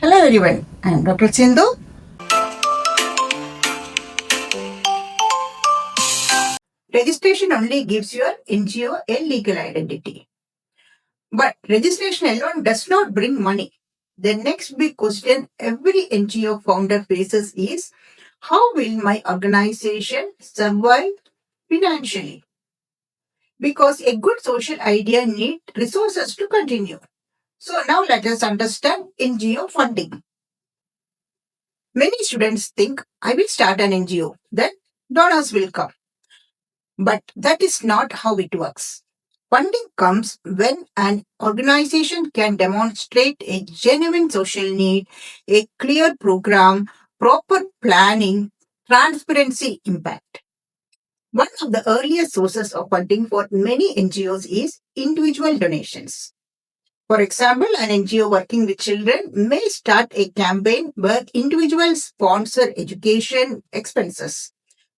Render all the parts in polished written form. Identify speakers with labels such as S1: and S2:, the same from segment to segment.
S1: Hello everyone, I am Dr. Sindhu. Registration only gives your NGO a legal identity. But registration alone does not bring money. The next big question every NGO founder faces is, how will my organization survive financially? Because a good social idea needs resources to continue. So now let us understand NGO funding. Many students think, I will start an NGO, then donors will come. But that is not how it works. Funding comes when an organization can demonstrate a genuine social need, a clear program, proper planning, transparency, impact. One of the earliest sources of funding for many NGOs is individual donations. For example, an NGO working with children may start a campaign where individuals sponsor education expenses.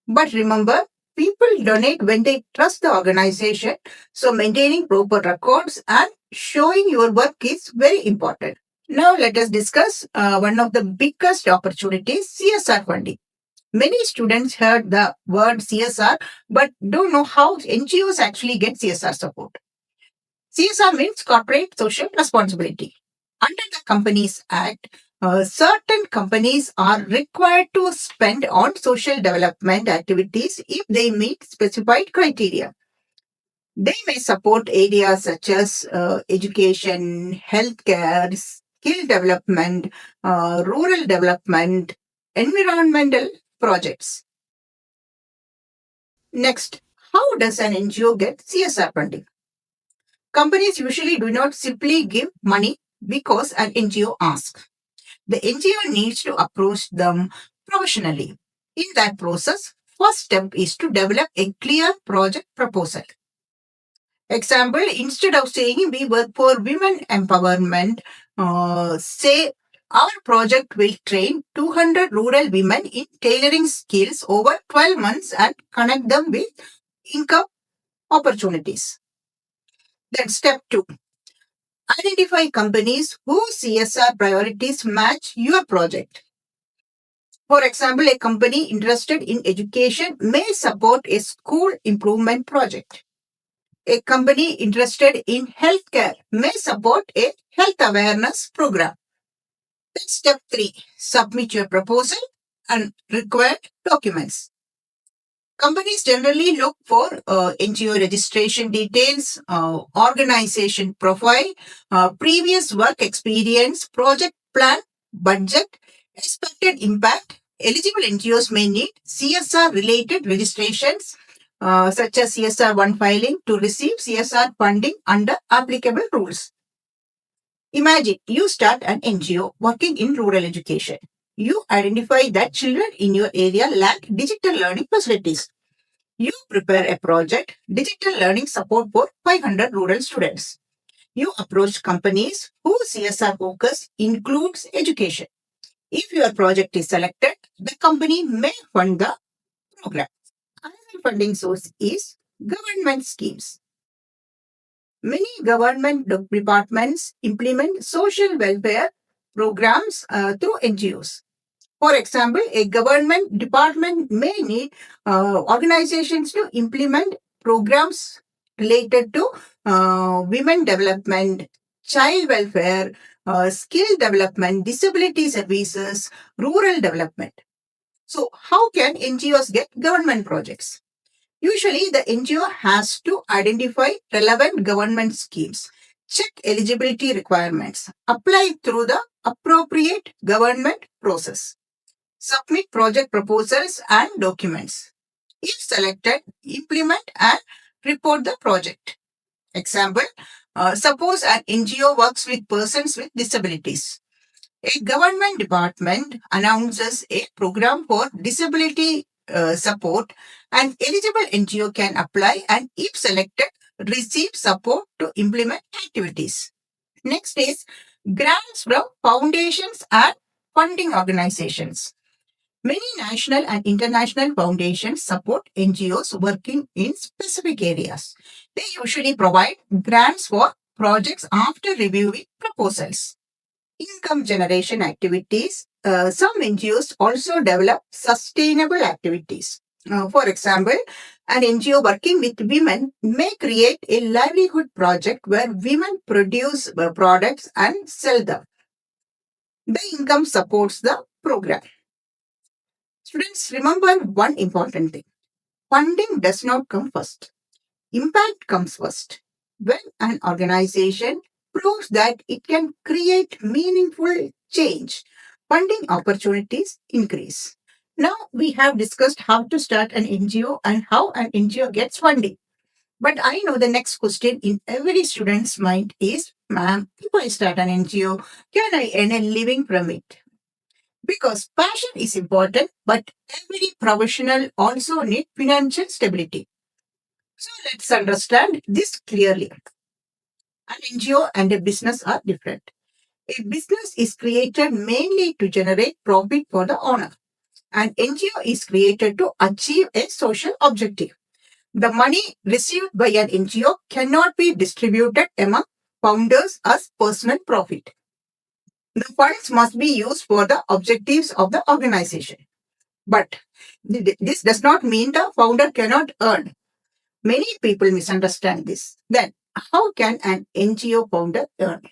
S1: But remember, people donate when they trust the organization. So maintaining proper records and showing your work is very important. Now let us discuss one of the biggest opportunities, CSR funding. Many students heard the word CSR but don't know how NGOs actually get CSR support. CSR means corporate social responsibility. Under the Companies Act, certain companies are required to spend on social development activities if they meet specified criteria. They may support areas such as education, healthcare, skill development, rural development, environmental projects. Next, how does an NGO get CSR funding? Companies usually do not simply give money because an NGO asks. The NGO needs to approach them professionally. In that process, first step is to develop a clear project proposal. Example, instead of saying we work for women empowerment, say our project will train 200 rural women in tailoring skills over 12 months and connect them with income opportunities. Then step 2, identify companies whose CSR priorities match your project. For example, a company interested in education may support a school improvement project. A company interested in healthcare may support a health awareness program. Then step 3, submit your proposal and required documents. Companies generally look for NGO registration details, organization profile, previous work experience, project plan, budget, expected impact. Eligible NGOs may need CSR related registrations such as CSR 1 filing to receive CSR funding under applicable rules. Imagine you start an NGO working in rural education. You identify that children in your area lack digital learning facilities. You prepare a project, digital learning support for 500 rural students. You approach companies whose CSR focus includes education. If your project is selected, the company may fund the program. Another funding source is government schemes. Many government departments implement social welfare programs through NGOs. For example, a government department may need organizations to implement programs related to women development, child welfare, skill development, disability services, rural development. So, how can NGOs get government projects? Usually, the NGO has to identify relevant government schemes, check eligibility requirements, apply through the appropriate government process, submit project proposals and documents. If selected, implement and report the project. Example, suppose an NGO works with persons with disabilities. A government department announces a program for disability support. An eligible NGO can apply and, if selected, receive support to implement activities. Next is grants from foundations and funding organizations. Many national and international foundations support NGOs working in specific areas. They usually provide grants for projects after reviewing proposals. income generation activities. Some NGOs also develop sustainable activities. For example, an NGO working with women may create a livelihood project where women produce products and sell them. The income supports the program. Students, remember one important thing. Funding does not come first. Impact comes first. When an organization proves that it can create meaningful change, funding opportunities increase. Now we have discussed how to start an NGO and how an NGO gets funding. But I know the next question in every student's mind is, ma'am, if I start an NGO, can I earn a living from it? Because passion is important, but every professional also needs financial stability. So let's understand this clearly. An NGO and a business are different. A business is created mainly to generate profit for the owner. An NGO is created to achieve a social objective. The money received by an NGO cannot be distributed among founders as personal profit. The funds must be used for the objectives of the organization. But this does not mean the founder cannot earn. Many people misunderstand this. Then, how can an NGO founder earn?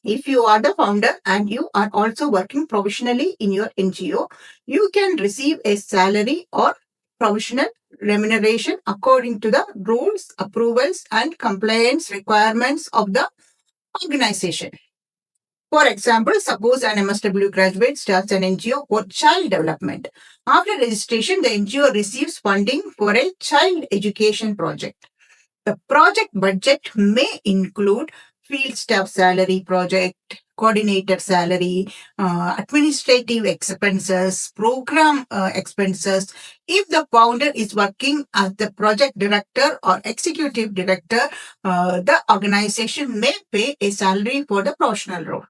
S1: If you are the founder and you are also working professionally in your NGO, you can receive a salary or professional remuneration according to the rules, approvals, and compliance requirements of the organization. For example, suppose an MSW graduate starts an NGO for child development. After registration, the NGO receives funding for a child education project. The project budget may include field staff salary, project coordinator salary, administrative expenses, program expenses. If the founder is working as the project director or executive director, the organization may pay a salary for the professional role.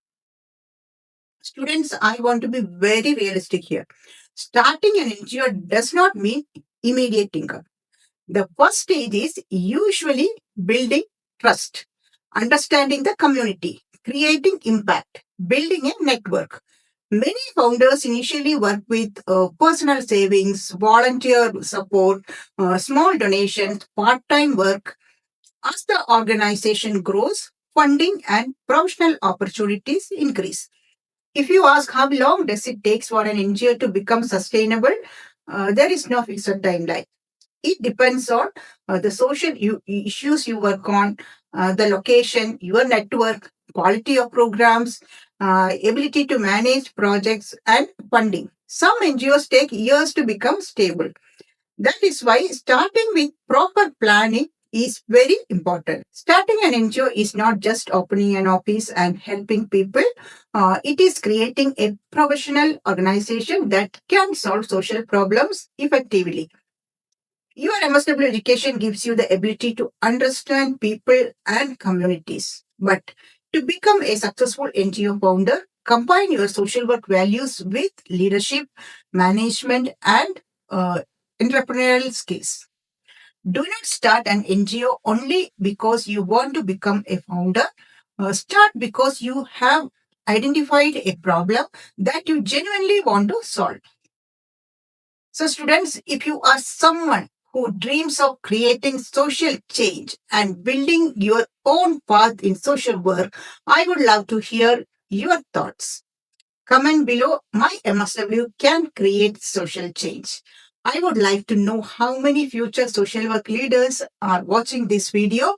S1: Students, I want to be very realistic here. Starting an NGO does not mean immediate income. The first stage is usually building trust, understanding the community, creating impact, building a network. Many founders initially work with personal savings, volunteer support, small donations, part time work. As the organization grows, funding and professional opportunities increase. If you ask how long does it take for an NGO to become sustainable, there is no fixed timeline. It depends on the social issues you work on, the location, your network, quality of programs, ability to manage projects, and funding. Some NGOs take years to become stable. That is why starting with proper planning is very important. Starting an NGO is not just opening an office and helping people. It is creating a professional organization that can solve social problems effectively. Your MSW education gives you the ability to understand people and communities. But to become a successful NGO founder, combine your social work values with leadership, management, and entrepreneurial skills. Do not start an NGO only because you want to become a founder. Start because you have identified a problem that you genuinely want to solve. So, students, if you are someone who dreams of creating social change and building your own path in social work, I would love to hear your thoughts. Comment below, my MSW can create social change. I would like to know how many future social work leaders are watching this video.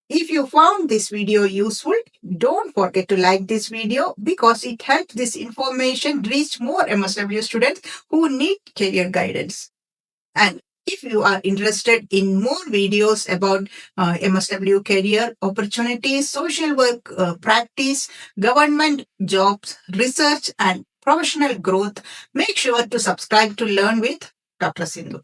S1: If you found this video useful, don't forget to like this video because it helps this information reach more MSW students who need career guidance. And if you are interested in more videos about MSW career opportunities, social work practice, government jobs, research, and professional growth, make sure to subscribe to Learn with Dr. Sindhu.